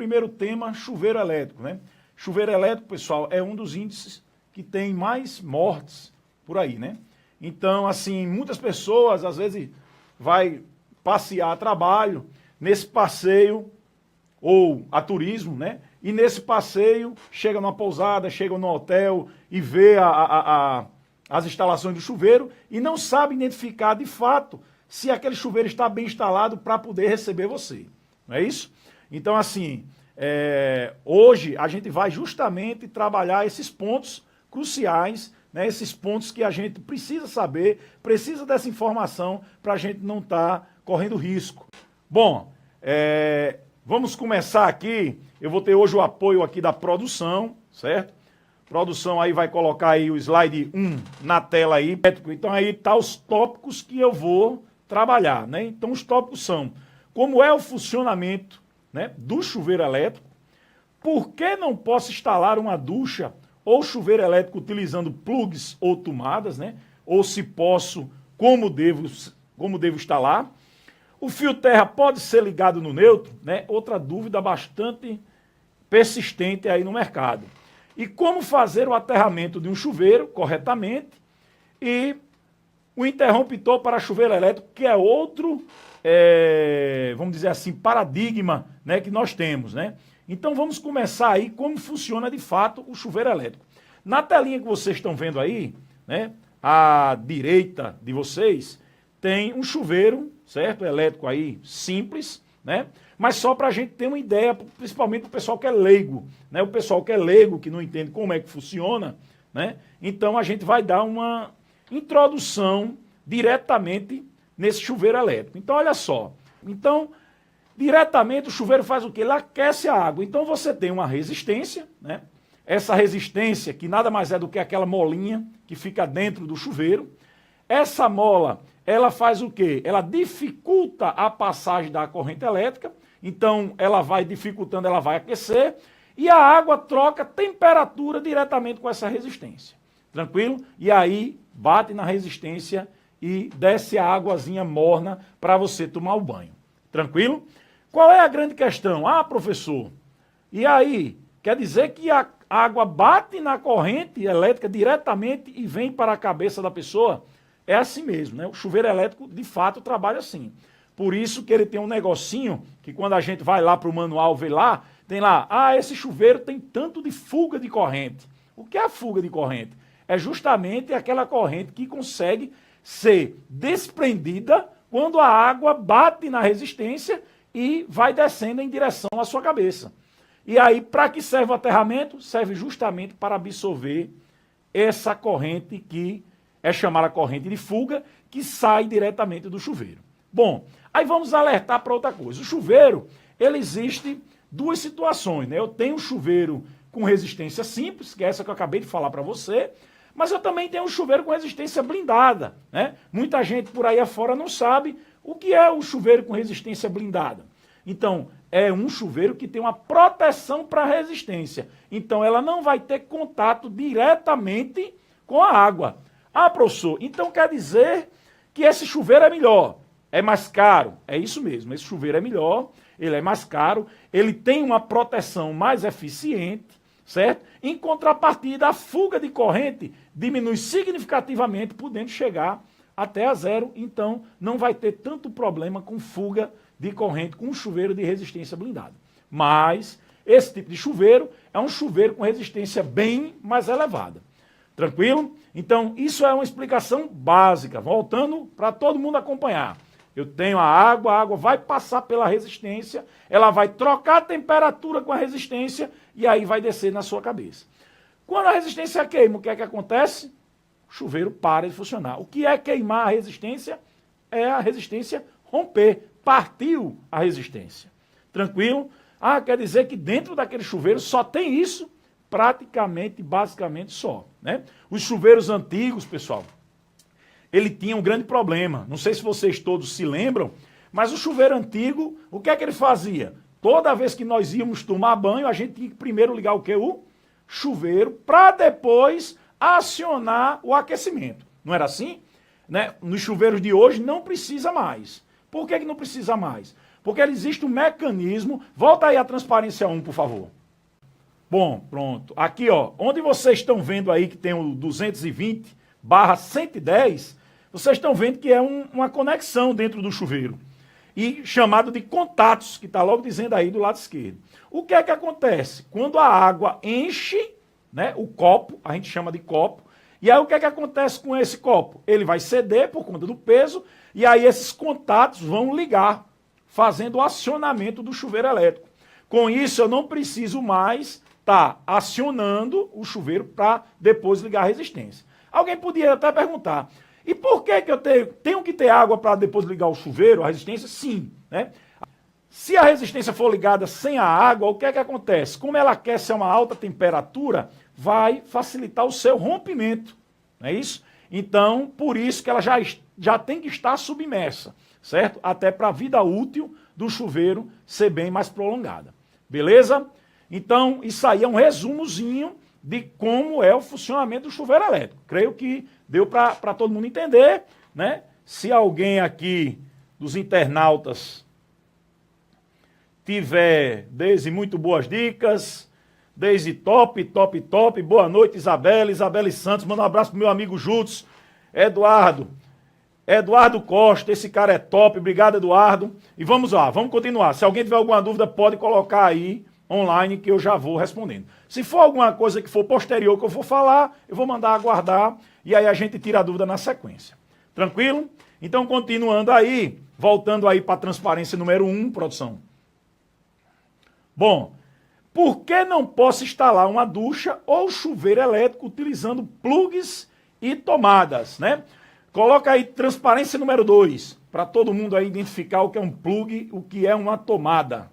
primeiro tema, chuveiro elétrico, né? Chuveiro elétrico, pessoal, é um dos índices que tem mais mortes por aí, né? Então, assim, muitas pessoas, às vezes, vai passear a trabalho, nesse passeio, ou a turismo, né? E nesse passeio, chega numa pousada, chega num hotel e vê as instalações do chuveiro e não sabe identificar, de fato, se aquele chuveiro está bem instalado para poder receber você. Não é isso? Então, assim, hoje a gente vai justamente trabalhar esses pontos cruciais, né, esses pontos que a gente precisa saber, precisa dessa informação para a gente não estar correndo risco. Bom, vamos começar aqui. Eu vou ter hoje o apoio aqui da produção, certo? Produção aí vai colocar aí o slide 1 na tela aí. Então aí tá os tópicos que eu vou trabalhar, né? Então os tópicos são: como é o funcionamento, né, do chuveiro elétrico, por que não posso instalar uma ducha ou chuveiro elétrico utilizando plugs ou tomadas, né? Ou se posso, como devo instalar? O fio terra pode ser ligado no neutro, né? Outra dúvida bastante persistente aí no mercado. E como fazer o aterramento de um chuveiro corretamente e o interruptor para chuveiro elétrico, que é outro, vamos dizer assim, paradigma, né, que nós temos, né? Então vamos começar aí como funciona de fato o chuveiro elétrico. Na telinha que vocês estão vendo aí, né, à direita de vocês, tem um chuveiro, certo? Elétrico aí, simples, né? Mas só para a gente ter uma ideia, principalmente para o pessoal que é leigo, né? O pessoal que é leigo, que não entende como é que funciona, né? Então a gente vai dar uma introdução diretamente nesse chuveiro elétrico. Então olha só, então diretamente o chuveiro faz o quê? Ele aquece a água. Então você tem uma resistência, né? Essa resistência que nada mais é do que aquela molinha que fica dentro do chuveiro. Essa mola, ela faz o quê? Ela dificulta a passagem da corrente elétrica, então ela vai dificultando, ela vai aquecer, e a água troca temperatura diretamente com essa resistência. Tranquilo? E aí bate na resistência e desce a águazinha morna para você tomar o banho. Tranquilo? Qual é a grande questão? Ah, professor, e aí? Quer dizer que a água bate na corrente elétrica diretamente e vem para a cabeça da pessoa? É assim mesmo, né? O chuveiro elétrico, de fato, trabalha assim. Por isso que ele tem um negocinho que quando a gente vai lá para o manual ver lá, tem lá, esse chuveiro tem tanto de fuga de corrente. O que é a fuga de corrente? É justamente aquela corrente que consegue ser desprendida quando a água bate na resistência e vai descendo em direção à sua cabeça. E aí, para que serve o aterramento? Serve justamente para absorver essa corrente que é chamada corrente de fuga, que sai diretamente do chuveiro. Bom, aí vamos alertar para outra coisa. O chuveiro, ele existe duas situações, né? Eu tenho um chuveiro com resistência simples, que é essa que eu acabei de falar para você, mas eu também tenho um chuveiro com resistência blindada, né? Muita gente por aí afora não sabe o que é o chuveiro com resistência blindada. Então, é um chuveiro que tem uma proteção para a resistência. Então, ela não vai ter contato diretamente com a água. Ah, professor, então quer dizer que esse chuveiro é melhor, é mais caro. É isso mesmo, esse chuveiro é melhor, ele é mais caro, ele tem uma proteção mais eficiente, certo? Em contrapartida, a fuga de corrente diminui significativamente, podendo chegar até a zero, então não vai ter tanto problema com fuga de corrente com um chuveiro de resistência blindada. Mas esse tipo de chuveiro é um chuveiro com resistência bem mais elevada. Tranquilo? Então, isso é uma explicação básica, voltando para todo mundo acompanhar. Eu tenho a água vai passar pela resistência, ela vai trocar a temperatura com a resistência e aí vai descer na sua cabeça. Quando a resistência queima, o que é que acontece? O chuveiro para de funcionar. O que é queimar a resistência? É a resistência romper, partiu a resistência. Tranquilo? Quer dizer que dentro daquele chuveiro só tem isso? Praticamente, basicamente só, né? Os chuveiros antigos, pessoal, ele tinha um grande problema. Não sei se vocês todos se lembram, mas o chuveiro antigo, o que é que ele fazia? Toda vez que nós íamos tomar banho, a gente tinha que primeiro ligar o quê? O chuveiro, para depois acionar o aquecimento. Não era assim? Né? Nos chuveiros de hoje não precisa mais. Por que não precisa mais? Porque existe um mecanismo. Volta aí a transparência 1, por favor. Bom, pronto. Aqui, ó, onde vocês estão vendo aí que tem o 220/110, vocês estão vendo que é uma conexão dentro do chuveiro. E chamado de contatos, que está logo dizendo aí do lado esquerdo. O que é que acontece? Quando a água enche, né, o copo, a gente chama de copo, e aí o que é que acontece com esse copo? Ele vai ceder por conta do peso, e aí esses contatos vão ligar, fazendo o acionamento do chuveiro elétrico. Com isso, eu não preciso mais estar acionando o chuveiro para depois ligar a resistência. Alguém podia até perguntar, e por que eu tenho que ter água para depois ligar o chuveiro, a resistência? Sim, né? Se a resistência for ligada sem a água, o que é que acontece? Como ela aquece a uma alta temperatura, vai facilitar o seu rompimento, não é isso? Então, por isso que ela já tem que estar submersa, certo? Até para a vida útil do chuveiro ser bem mais prolongada. Beleza? Então, isso aí é um resumozinho de como é o funcionamento do chuveiro elétrico. Creio que deu para todo mundo entender, né? Se alguém aqui dos internautas tiver, Deise, muito boas dicas. Deise, top. Boa noite, Isabelle Santos. Manda um abraço pro meu amigo Jutsu. Eduardo Costa, esse cara é top. Obrigado, Eduardo. E vamos lá, vamos continuar. Se alguém tiver alguma dúvida, pode colocar aí online que eu já vou respondendo. Se for alguma coisa que for posterior que eu for falar, eu vou mandar aguardar e aí a gente tira a dúvida na sequência. Tranquilo? Então, continuando aí, voltando aí para a transparência número 1, produção. Bom, por que não posso instalar uma ducha ou chuveiro elétrico utilizando plugs e tomadas, né? Coloca aí transparência número 2, para todo mundo aí identificar o que é um plug, o que é uma tomada.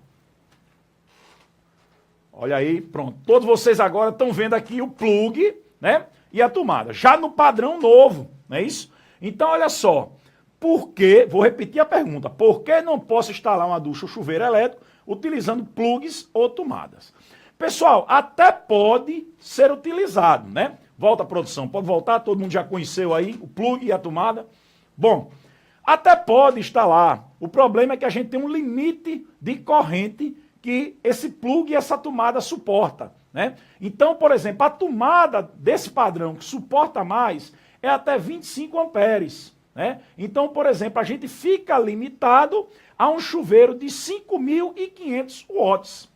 Olha aí, pronto. Todos vocês agora estão vendo aqui o plug, né? E a tomada. Já no padrão novo, não é isso? Então, olha só. Vou repetir a pergunta. Por que não posso instalar uma ducha ou chuveiro elétrico utilizando plugs ou tomadas? Pessoal, até pode ser utilizado, né? Volta a produção, pode voltar, todo mundo já conheceu aí o plug e a tomada. Bom, até pode instalar. O problema é que a gente tem um limite de corrente que esse plug e essa tomada suporta, né? Então, por exemplo, a tomada desse padrão que suporta mais é até 25 amperes, né? Então, por exemplo, a gente fica limitado a um chuveiro de 5.500 watts.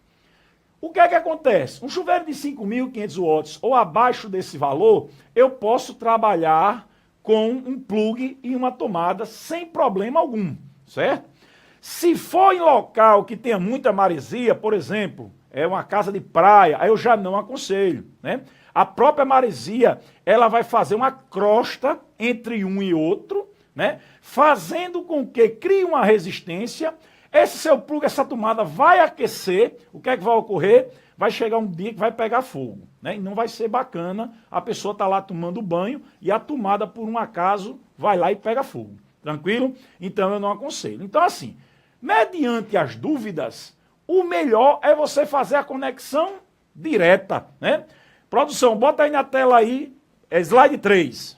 O que é que acontece? Um chuveiro de 5.500 watts ou abaixo desse valor, eu posso trabalhar com um plug e uma tomada sem problema algum, certo? Se for em local que tenha muita maresia, por exemplo, é uma casa de praia, aí eu já não aconselho, né? A própria maresia, ela vai fazer uma crosta entre um e outro, né? Fazendo com que crie uma resistência. Esse seu plug, essa tomada vai aquecer. O que é que vai ocorrer? Vai chegar um dia que vai pegar fogo, né? E não vai ser bacana a pessoa estar lá tomando banho e a tomada, por um acaso, vai lá e pega fogo. Tranquilo? Então eu não aconselho. Então assim, mediante as dúvidas, o melhor é você fazer a conexão direta, né? Produção, bota aí na tela aí, slide 3.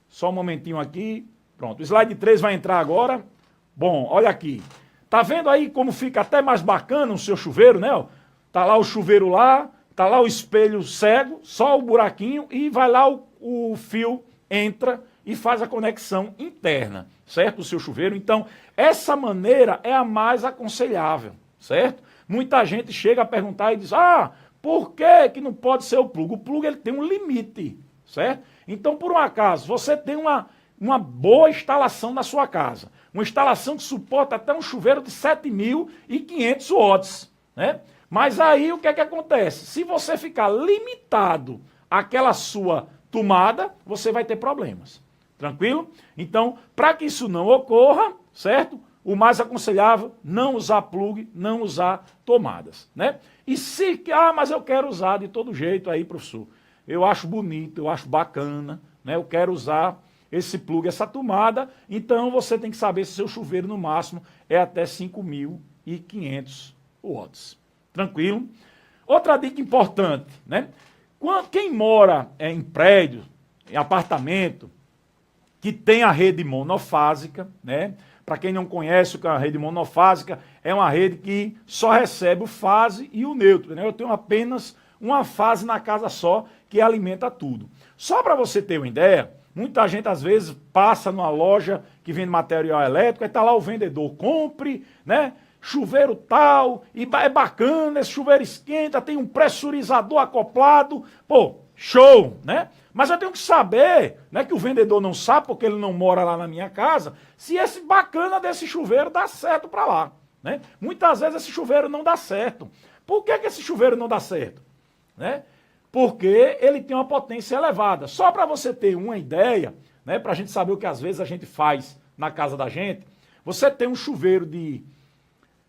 Só um momentinho aqui. Pronto, o slide 3 vai entrar agora. Bom, olha aqui. Tá vendo aí como fica até mais bacana o seu chuveiro, né? Tá lá o chuveiro lá, tá lá o espelho cego, só o buraquinho e vai lá o fio, entra e faz a conexão interna, certo? O seu chuveiro. Então, essa maneira é a mais aconselhável, certo? Muita gente chega a perguntar e diz, por que não pode ser o plug? O plug ele tem um limite, certo? Então, por um acaso, você tem uma boa instalação na sua casa, uma instalação que suporta até um chuveiro de 7.500 watts, né? Mas aí o que é que acontece? Se você ficar limitado àquela sua tomada, você vai ter problemas. Tranquilo? Então, para que isso não ocorra, certo? O mais aconselhável, não usar plug, não usar tomadas, né? E se, mas eu quero usar de todo jeito aí, professor. Eu acho bonito, eu acho bacana, né? Eu quero usar esse plug, essa tomada, então você tem que saber se seu chuveiro no máximo é até 5.500 watts. Tranquilo? Outra dica importante, né? Quem mora em prédio, em apartamento, que tem a rede monofásica, né? Para quem não conhece o que é uma rede monofásica, é uma rede que só recebe o fase e o neutro, né? Eu tenho apenas uma fase na casa só que alimenta tudo. Só para você ter uma ideia, muita gente às vezes passa numa loja que vende material elétrico, aí está lá o vendedor, compre, né? Chuveiro tal, e é bacana, esse chuveiro esquenta, tem um pressurizador acoplado, pô, show, né? Mas eu tenho que saber, né, que o vendedor não sabe, porque ele não mora lá na minha casa, se esse bacana desse chuveiro dá certo para lá, né? Muitas vezes esse chuveiro não dá certo. Por que esse chuveiro não dá certo? Né? Porque ele tem uma potência elevada. Só para você ter uma ideia, né, para a gente saber o que às vezes a gente faz na casa da gente, você tem um chuveiro de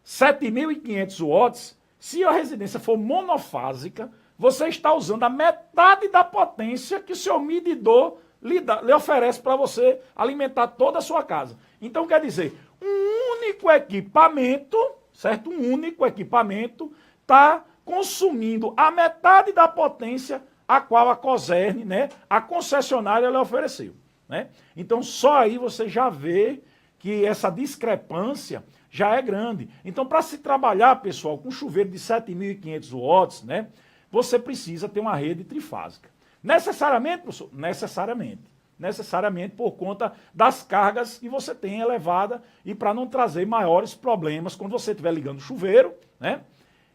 7.500 watts, se a residência for monofásica, você está usando a metade da potência que o seu medidor lhe oferece para você alimentar toda a sua casa. Então quer dizer, um único equipamento, certo? Um único equipamento está consumindo a metade da potência a qual a Cosern, né, a concessionária, lhe ofereceu. Né? Então só aí você já vê que essa discrepância já é grande. Então para se trabalhar, pessoal, com chuveiro de 7.500 watts, né, você precisa ter uma rede trifásica. Necessariamente, professor? Necessariamente. Necessariamente por conta das cargas que você tem elevada e para não trazer maiores problemas quando você estiver ligando o chuveiro, né,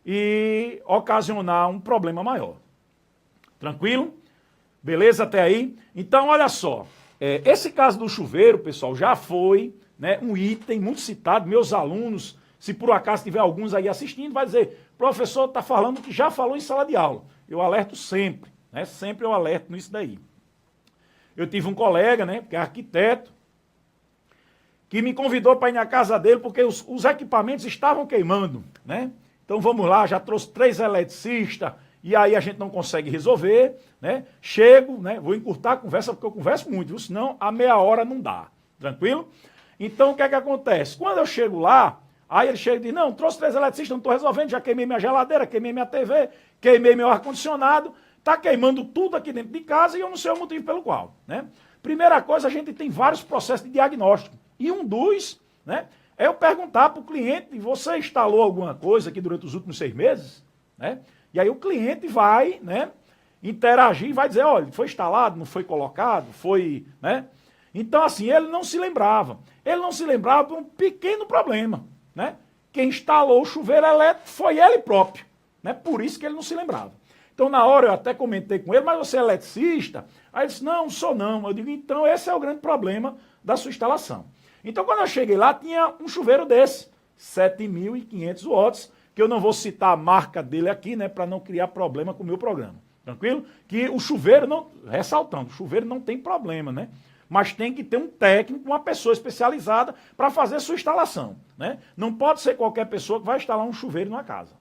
e ocasionar um problema maior. Tranquilo? Beleza até aí? Então, olha só. Esse caso do chuveiro, pessoal, já foi, né, um item muito citado. Meus alunos, se por acaso tiver alguns aí assistindo, vai dizer, professor está falando que já falou em sala de aula. Eu alerto sempre, né? Sempre eu alerto nisso daí. Eu tive um colega, né, que é arquiteto, que me convidou para ir na casa dele porque os equipamentos estavam queimando, né? Então vamos lá, já trouxe 3 eletricistas, e aí a gente não consegue resolver, né? Chego, né? Vou encurtar a conversa, porque eu converso muito, viu? Senão a meia hora não dá, tranquilo? Então o que é que acontece? Quando eu chego lá, aí ele chega e diz, não, trouxe 3 eletricistas, não estou resolvendo, já queimei minha geladeira, queimei minha TV, queimei meu ar-condicionado, está queimando tudo aqui dentro de casa e eu não sei o motivo pelo qual, né? Primeira coisa, a gente tem vários processos de diagnóstico, e um dos, né, é eu perguntar para o cliente, você instalou alguma coisa aqui durante os últimos 6 meses? Né? E aí o cliente vai, né, interagir e vai dizer, olha, foi instalado, não foi colocado, foi, né? Então assim, ele não se lembrava. Ele não se lembrava de um pequeno problema, né? Quem instalou o chuveiro elétrico foi ele próprio, né? Por isso que ele não se lembrava. Então na hora eu até comentei com ele, mas você é eletricista? Aí ele disse, não sou não. Eu digo, então esse é o grande problema da sua instalação. Então, quando eu cheguei lá, tinha um chuveiro desse, 7.500 watts, que eu não vou citar a marca dele aqui, né, para não criar problema com o meu programa. Tranquilo? Que o chuveiro, não, ressaltando, o chuveiro não tem problema, né? Mas tem que ter um técnico, uma pessoa especializada para fazer a sua instalação, né? Não pode ser qualquer pessoa que vai instalar um chuveiro numa casa.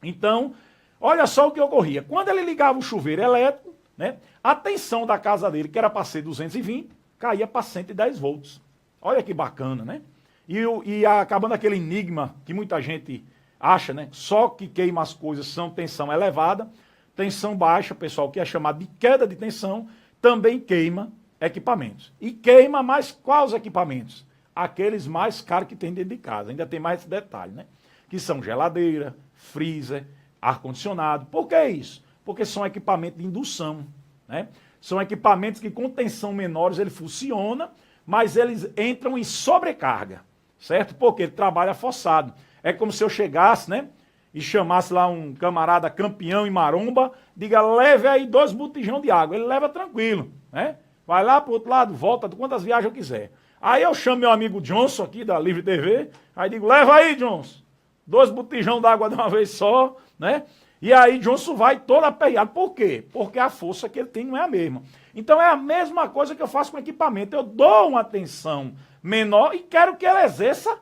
Então, olha só o que ocorria. Quando ele ligava o chuveiro elétrico, né, a tensão da casa dele, que era para ser 220, caía para 110 volts. Olha que bacana, né? E acabando aquele enigma que muita gente acha, né? Só que queima as coisas são tensão elevada, tensão baixa, pessoal, que é chamado de queda de tensão, também queima equipamentos. E queima mais quais equipamentos? Aqueles mais caros que tem dentro de casa. Ainda tem mais esse detalhe, né? Que são geladeira, freezer, ar-condicionado. Por que isso? Porque são equipamentos de indução, né? São equipamentos que com tensão menores ele funciona, mas eles entram em sobrecarga, certo? Porque ele trabalha forçado. É como se eu chegasse, né, e chamasse lá um camarada campeão em maromba, diga, leve aí 2 botijão de água. Ele leva tranquilo, né? Vai lá pro outro lado, volta, quantas viagens eu quiser. Aí eu chamo meu amigo Johnson aqui da Livre TV, aí digo, leva aí, Johnson, 2 botijão d'água de uma vez só, né? E aí Johnson vai todo aperreado. Por quê? Porque a força que ele tem não é a mesma. Então é a mesma coisa que eu faço com o equipamento. Eu dou uma tensão menor e quero que ele exerça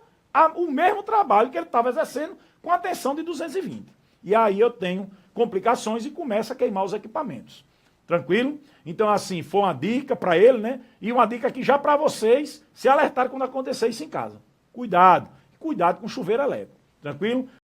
o mesmo trabalho que ele estava exercendo com a tensão de 220. E aí eu tenho complicações e começa a queimar os equipamentos. Tranquilo? Então assim, foi uma dica para ele, né? E uma dica aqui já para vocês se alertarem quando acontecer isso em casa. Cuidado. Cuidado com o chuveiro elétrico. Tranquilo?